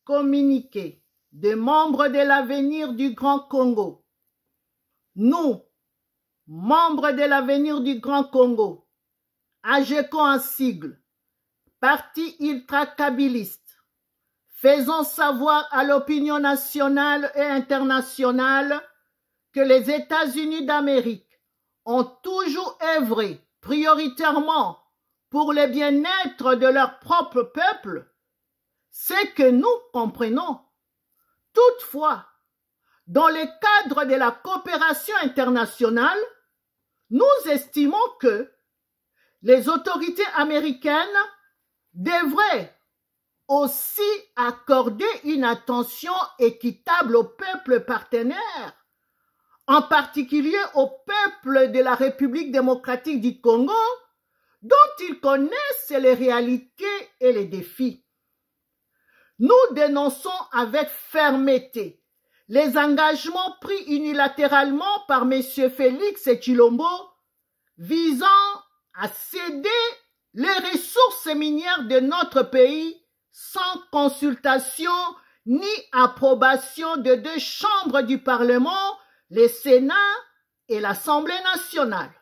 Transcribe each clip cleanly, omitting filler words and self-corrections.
communiqué des membres de l'Avenir du Grand Congo. Nous, membres de l'Avenir du Grand Congo, AGECO en sigle, parti ultra-kabiliste, faisons savoir à l'opinion nationale et internationale que les États-Unis d'Amérique ont toujours œuvré prioritairement pour le bien-être de leur propre peuple, c'est que nous comprenons. Toutefois, dans le cadre de la coopération internationale, nous estimons que les autorités américaines devraient aussi accorder une attention équitable aux peuples partenaires, en particulier au peuple de la République démocratique du Congo, dont ils connaissent les réalités et les défis. Nous dénonçons avec fermeté les engagements pris unilatéralement par M. Félix Tshilombo visant à céder les ressources minières de notre pays sans consultation ni approbation de deux chambres du Parlement, le Sénat et l'Assemblée nationale.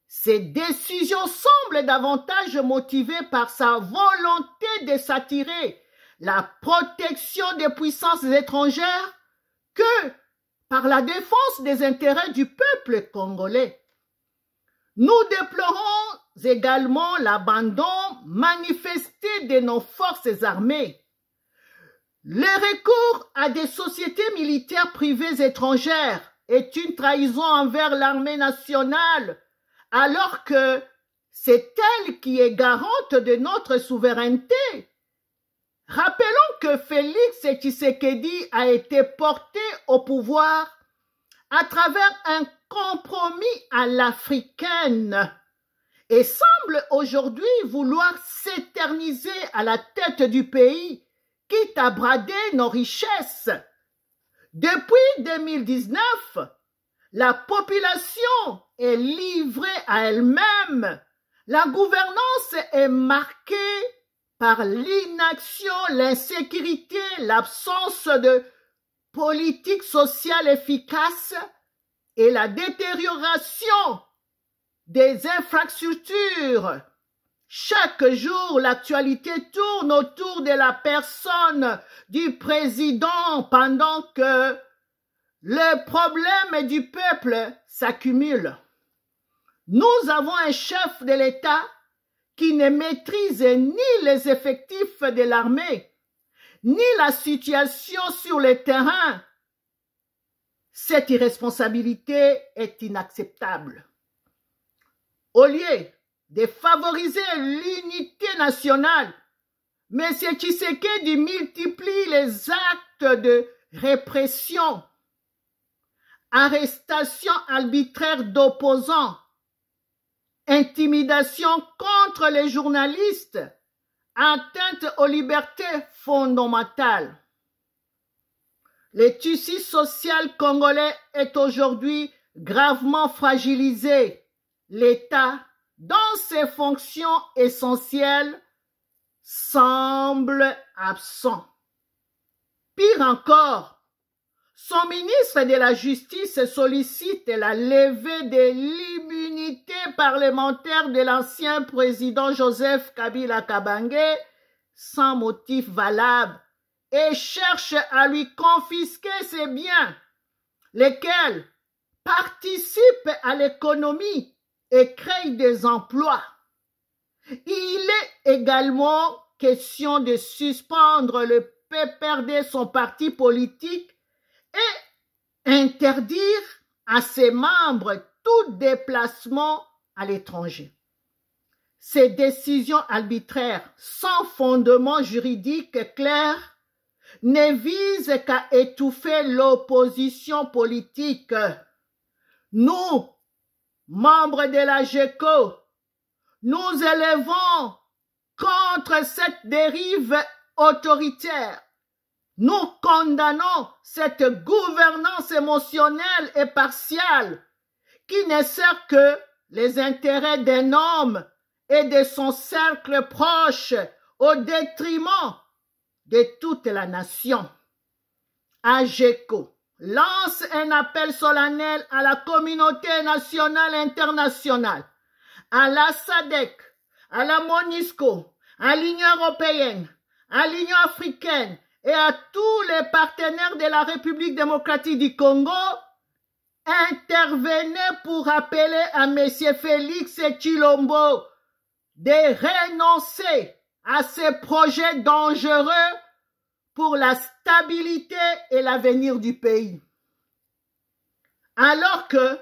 Ces décisions semblent davantage motivées par sa volonté de s'attirer la protection des puissances étrangères que par la défense des intérêts du peuple congolais. Nous déplorons également l'abandon manifesté de nos forces armées. Le recours à des sociétés militaires privées étrangères est une trahison envers l'armée nationale, alors que c'est elle qui est garante de notre souveraineté. Rappelons que Félix Tshisekedi a été porté au pouvoir à travers un compromis à l'africaine et semble aujourd'hui vouloir s'éterniser à la tête du pays, quitte à brader nos richesses. Depuis 2019, la population est livrée à elle-même. La gouvernance est marquée par l'inaction, l'insécurité, l'absence de politique sociale efficace et la détérioration des infrastructures. Chaque jour, l'actualité tourne autour de la personne du président pendant que les problèmes du peuple s'accumulent. Nous avons un chef de l'État qui ne maîtrise ni les effectifs de l'armée, ni la situation sur le terrain. Cette irresponsabilité est inacceptable. Au lieu de favoriser l'unité nationale, M. Tshisekedi multiplie les actes de répression, arrestation arbitraire d'opposants, intimidation contre les journalistes, atteinte aux libertés fondamentales. Le tissu social congolais est aujourd'hui gravement fragilisé. L'État, dans ses fonctions essentielles, semble absent. Pire encore, son ministre de la Justice sollicite la levée de l'immunité parlementaire de l'ancien président Joseph Kabila Kabange sans motif valable et cherche à lui confisquer ses biens, lesquels participent à l'économie et créent des emplois. Il est également question de suspendre le PPRD, son parti politique, et interdire à ses membres tout déplacement à l'étranger. Ces décisions arbitraires sans fondement juridique clair ne visent qu'à étouffer l'opposition politique. Nous, membres de la GECO, nous élevons contre cette dérive autoritaire. Nous condamnons cette gouvernance émotionnelle et partiale qui ne sert que les intérêts d'un homme et de son cercle proche au détriment de toute la nation, AGECO, lance un appel solennel à la communauté nationale et internationale, à la SADC, à la MONUSCO, à l'Union européenne, à l'Union africaine et à tous les partenaires de la République démocratique du Congo, intervenez pour appeler à M. Félix Tshilombo de renoncer à ces projets dangereux pour la stabilité et l'avenir du pays. Alors que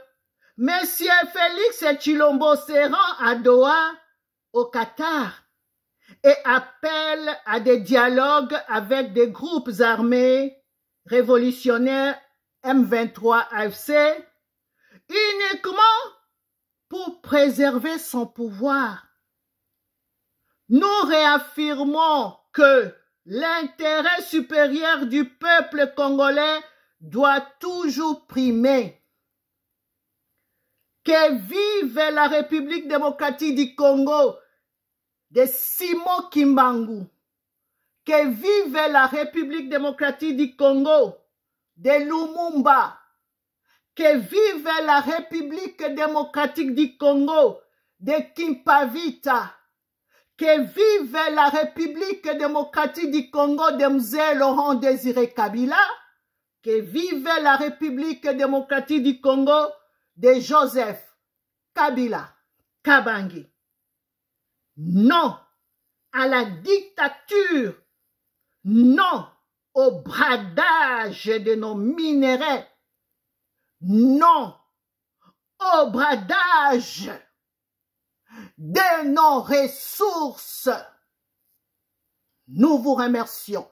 M. Félix Tshilombo se rend à Doha, au Qatar, et appelle à des dialogues avec des groupes armés révolutionnaires M23 AFC, uniquement pour préserver son pouvoir. Nous réaffirmons que l'intérêt supérieur du peuple congolais doit toujours primer. Que vive la République démocratique du Congo de Simon Kimbangu. Que vive la République démocratique du Congo de Lumumba. Que vive la République démocratique du Congo de Kimpavita. Que vive la République démocratique du Congo de Mzee Laurent Désiré Kabila. Que vive la République démocratique du Congo de Joseph Kabila Kabange. Non à la dictature. Non au bradage de nos minéraux. Non au bradage de nos ressources. Nous vous remercions.